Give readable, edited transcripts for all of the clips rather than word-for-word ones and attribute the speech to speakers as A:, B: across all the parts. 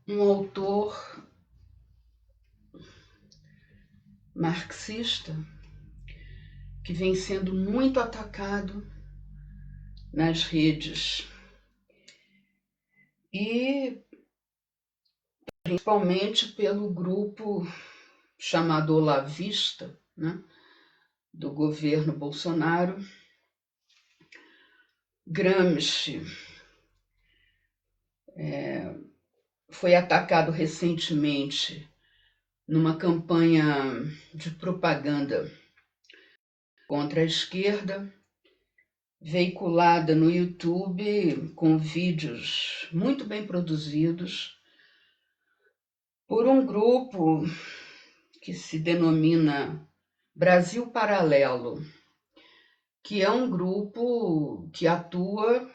A: um autor marxista que vem sendo muito atacado nas redes e principalmente pelo grupo chamado Olavista, né, do governo Bolsonaro. Gramsci foi atacado recentemente numa campanha de propaganda contra a esquerda, veiculada no YouTube com vídeos muito bem produzidos por um grupo que se denomina Brasil Paralelo, que é um grupo que atua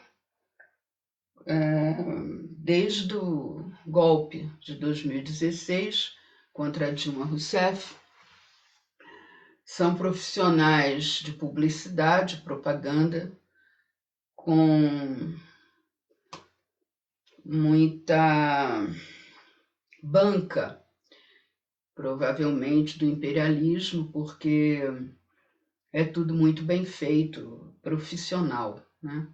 A: desde o golpe de 2016 contra Dilma Rousseff. São profissionais de publicidade, propaganda, com muita banca, provavelmente do imperialismo, porque é tudo muito bem feito, profissional, né?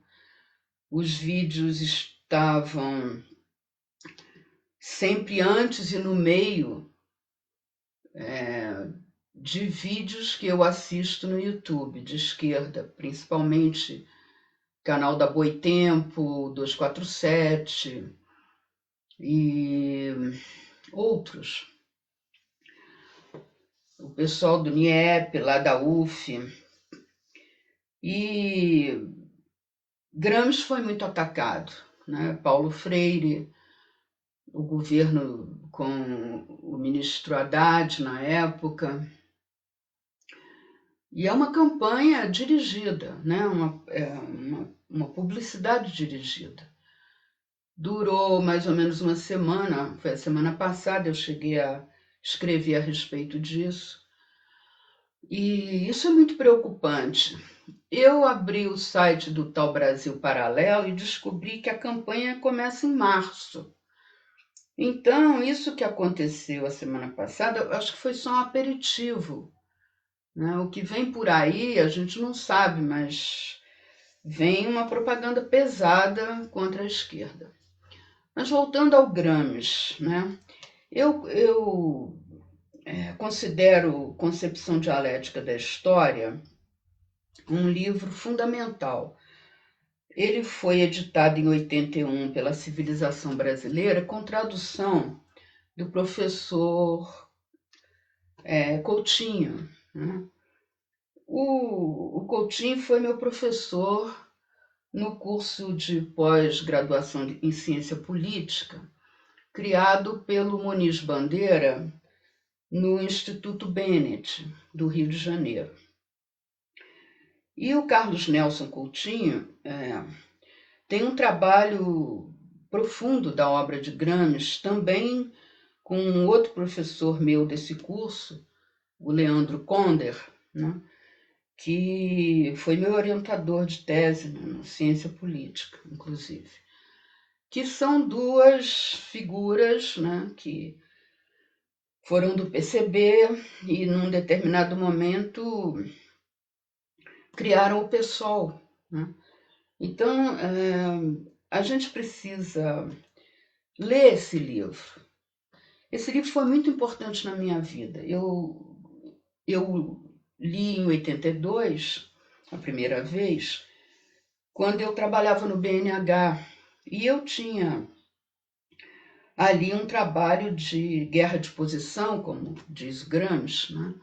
A: Os vídeos estavam sempre antes e no meio de vídeos que eu assisto no YouTube, de esquerda, principalmente canal da Boitempo, 247 e outros. O pessoal do NIEP, lá da UF. E Gramsci foi muito atacado, né? Paulo Freire, o governo com o ministro Haddad na época. E é uma campanha dirigida, né? uma publicidade dirigida. Durou mais ou menos uma semana, foi a semana passada, eu cheguei a escrever a respeito disso. E isso é muito preocupante. Eu abri o site do tal Brasil Paralelo e descobri que a campanha começa em março. Então, isso que aconteceu a semana passada, eu acho que foi só um aperitivo, né? O que vem por aí a gente não sabe, mas vem uma propaganda pesada contra a esquerda. Mas voltando ao Gramsci, né? Eu considero Concepção Dialética da História um livro fundamental. Ele foi editado em 81 pela Civilização Brasileira, com tradução do professor Coutinho, né? O Coutinho foi meu professor no curso de pós-graduação em Ciência Política, criado pelo Muniz Bandeira no Instituto Bennett, do Rio de Janeiro. E o Carlos Nelson Coutinho tem um trabalho profundo da obra de Gramsci, também com um outro professor meu desse curso, o Leandro Conder, né, que foi meu orientador de tese, né, na ciência política, inclusive, que são duas figuras, né, que foram do PCB e, num determinado momento, criaram o PSOL, né? Então, a gente precisa ler esse livro. Esse livro foi muito importante na minha vida. Eu li em 82, a primeira vez, quando eu trabalhava no BNH, e eu tinha ali um trabalho de guerra de posição, como diz Gramsci, né?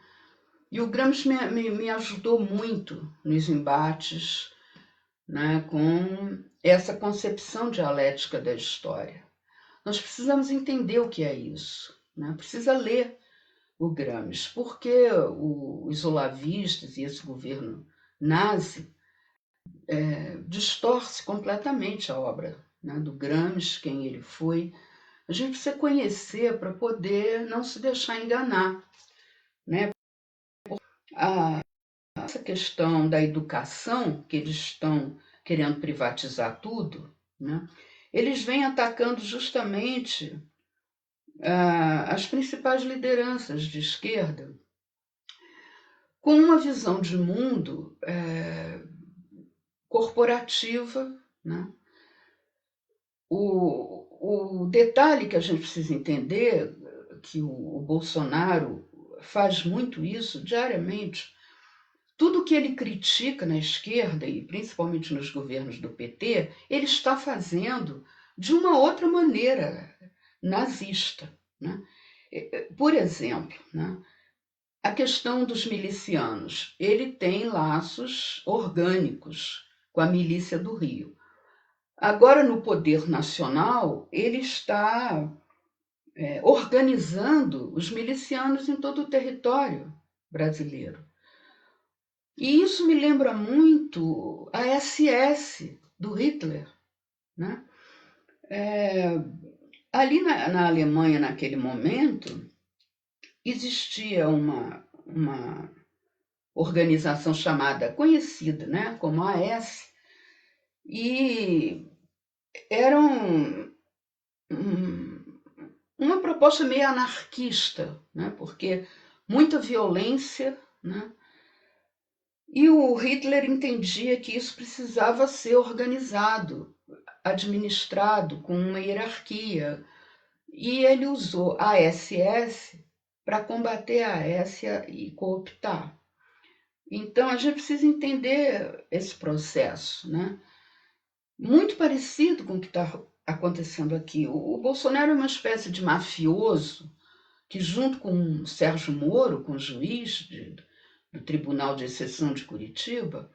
A: E o Gramsci me ajudou muito nos embates, né, com essa concepção dialética da história. Nós precisamos entender o que é isso, né? Precisa ler o Gramsci, porque os olavistas e esse governo nazi distorce completamente a obra, né, do Gramsci, quem ele foi. A gente precisa conhecer para poder não se deixar enganar, né? Essa questão da educação, que eles estão querendo privatizar tudo, né? Eles vêm atacando justamente as principais lideranças de esquerda com uma visão de mundo corporativa, né? O detalhe que a gente precisa entender, que o Bolsonaro faz muito isso diariamente, tudo que ele critica na esquerda, e principalmente nos governos do PT, ele está fazendo de uma outra maneira, nazista. Né? Por exemplo, né, a questão dos milicianos. Ele tem laços orgânicos com a milícia do Rio. Agora, no poder nacional, ele está organizando os milicianos em todo o território brasileiro. E isso me lembra muito a SS do Hitler. Né? Ali na Alemanha, naquele momento, existia uma organização chamada, conhecida, né, como AS, e era uma proposta meio anarquista, né, porque muita violência, né, e o Hitler entendia que isso precisava ser organizado, administrado com uma hierarquia, e ele usou a SS para combater a AS e cooptar. Então, a gente precisa entender esse processo, né? Muito parecido com o que está acontecendo aqui. O Bolsonaro é uma espécie de mafioso que, junto com o Sérgio Moro, com o juiz do Tribunal de Exceção de Curitiba,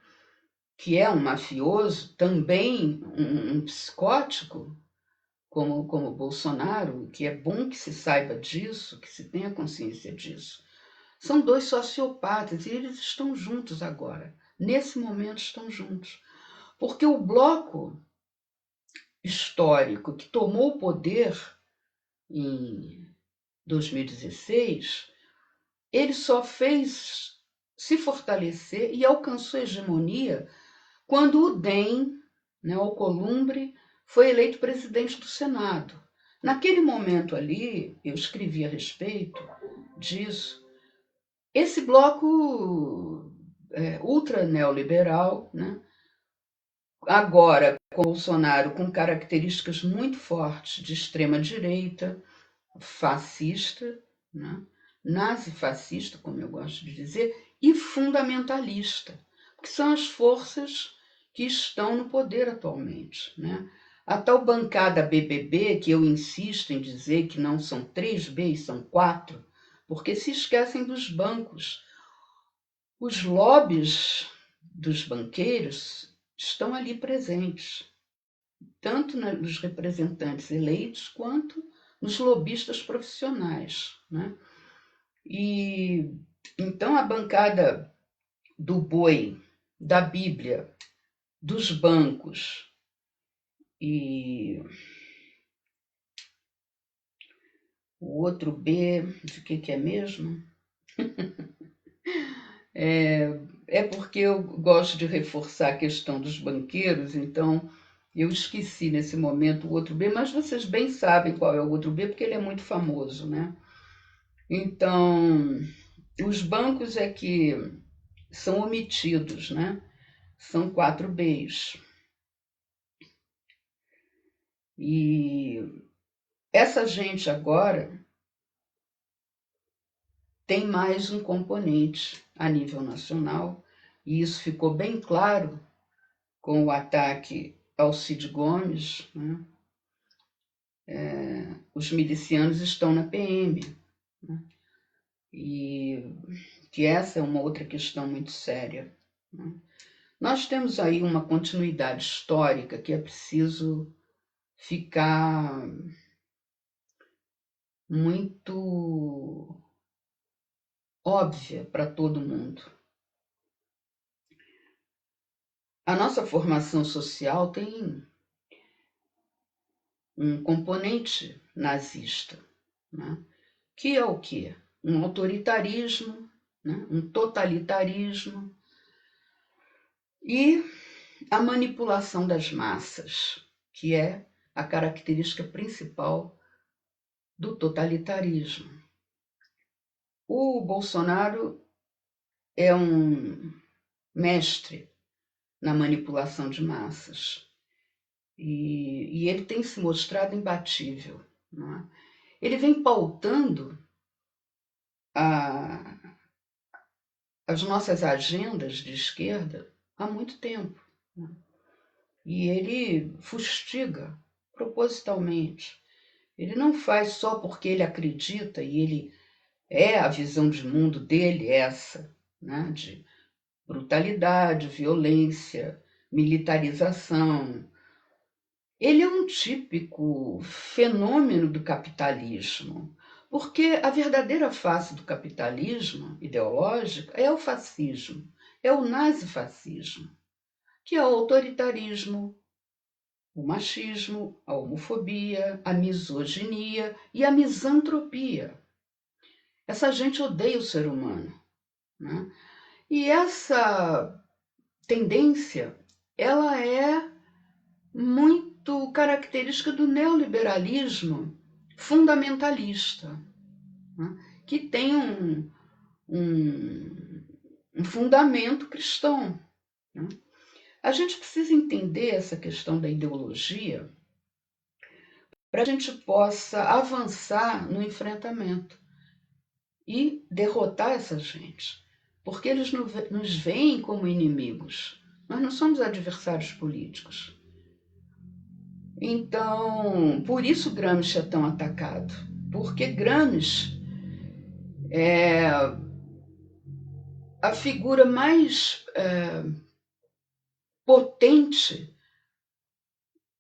A: que é um mafioso, também um psicótico, como o Bolsonaro, que é bom que se saiba disso, que se tenha consciência disso. São dois sociopatas e eles estão juntos agora. Nesse momento estão juntos. Porque o bloco histórico que tomou o poder em 2016, ele só fez se fortalecer e alcançou a hegemonia quando o DEM, né, o Alcolumbre, foi eleito presidente do Senado. Naquele momento ali, eu escrevi a respeito disso, esse bloco ultra neoliberal, né, agora com Bolsonaro com características muito fortes de extrema-direita, fascista, né, nazi-fascista, como eu gosto de dizer, e fundamentalista, que são as forças que estão no poder atualmente. Né? A tal bancada BBB, que eu insisto em dizer que não são 3 Bs, são 4, porque se esquecem dos bancos. Os lobbies dos banqueiros estão ali presentes, tanto nos representantes eleitos quanto nos lobistas profissionais. Né? E então a bancada do boi, da Bíblia, dos bancos e o outro B, de que é mesmo? É porque eu gosto de reforçar a questão dos banqueiros, então eu esqueci nesse momento o outro B, mas vocês bem sabem qual é o outro B, porque ele é muito famoso, né? Então, os bancos é que são omitidos, né? São 4 Bs. E essa gente agora tem mais um componente a nível nacional, e isso ficou bem claro com o ataque ao Cid Gomes. Né? Os milicianos estão na PM, né? E que essa é uma outra questão muito séria. Né? Nós temos aí uma continuidade histórica que é preciso ficar muito óbvia para todo mundo. A nossa formação social tem um componente nazista, né? Que é o quê? Um autoritarismo, né? Um totalitarismo e a manipulação das massas, que é a característica principal do totalitarismo. O Bolsonaro é um mestre na manipulação de massas e ele tem se mostrado imbatível, não é? Ele vem pautando as nossas agendas de esquerda há muito tempo, né? E ele fustiga propositalmente. Ele não faz só porque ele acredita e ele a visão de mundo dele essa, né? De brutalidade, violência, militarização. Ele é um típico fenômeno do capitalismo, porque a verdadeira face do capitalismo ideológico é o fascismo, é o nazifascismo, que é o autoritarismo, o machismo, a homofobia, a misoginia e a misantropia. Essa gente odeia o ser humano, né? E essa tendência, ela é muito característica do neoliberalismo fundamentalista, né? Que tem um fundamento cristão, né? A gente precisa entender essa questão da ideologia para a gente possa avançar no enfrentamento e derrotar essa gente, porque eles nos veem como inimigos. Nós não somos adversários políticos. Então, por isso Gramsci é tão atacado, porque Gramsci é a figura mais potente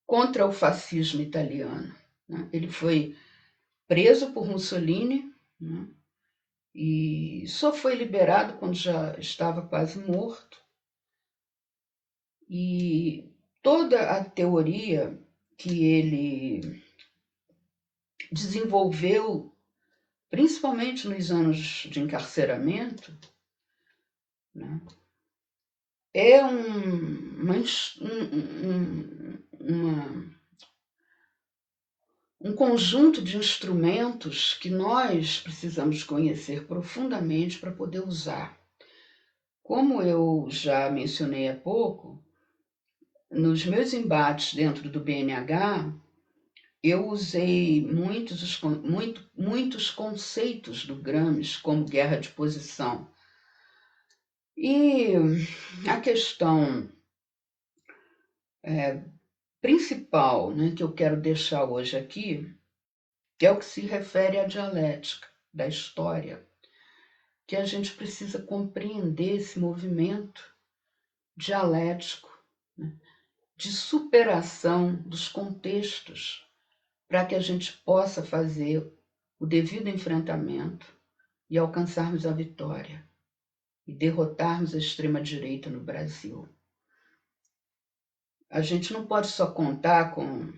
A: contra o fascismo italiano, né? Ele foi preso por Mussolini, né? E só foi liberado quando já estava quase morto. E toda a teoria que ele desenvolveu, principalmente nos anos de encarceramento, né, é um conjunto de instrumentos que nós precisamos conhecer profundamente para poder usar. Como eu já mencionei há pouco, nos meus embates dentro do BNH, eu usei muitos conceitos do Gramsci, como guerra de posição. E a questão principal, né, que eu quero deixar hoje aqui é o que se refere à dialética da história, que a gente precisa compreender esse movimento dialético, né, de superação dos contextos, para que a gente possa fazer o devido enfrentamento e alcançarmos a vitória e derrotarmos a extrema-direita no Brasil. A gente não pode só contar com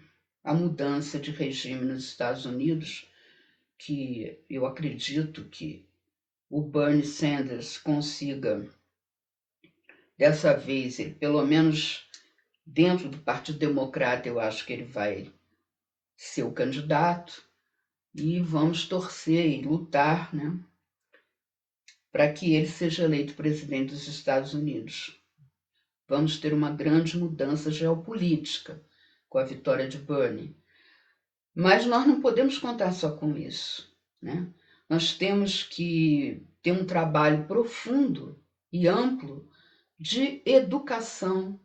A: a mudança de regime nos Estados Unidos, que eu acredito que o Bernie Sanders consiga, dessa vez, ele, pelo menos dentro do Partido Democrata, eu acho que ele vai ser o candidato, e vamos torcer e lutar, né, para que ele seja eleito presidente dos Estados Unidos. Vamos ter uma grande mudança geopolítica com a vitória de Bernie. Mas nós não podemos contar só com isso, né? Nós temos que ter um trabalho profundo e amplo de educação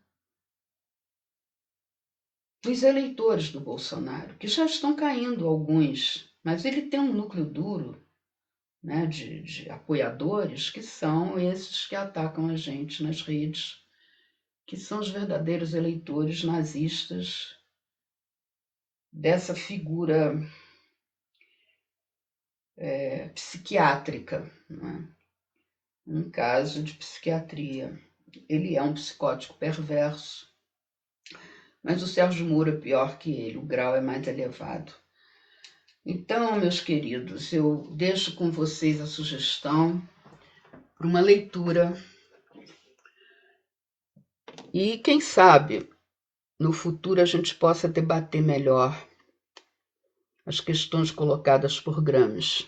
A: dos eleitores do Bolsonaro, que já estão caindo alguns, mas ele tem um núcleo duro, né, de apoiadores, que são esses que atacam a gente nas redes, que são os verdadeiros eleitores nazistas dessa figura psiquiátrica, né? Um caso de psiquiatria. Ele é um psicótico perverso, mas o Sérgio Moro é pior que ele, o grau é mais elevado. Então, meus queridos, eu deixo com vocês a sugestão para uma leitura e, quem sabe, no futuro a gente possa debater melhor as questões colocadas por Gramsci.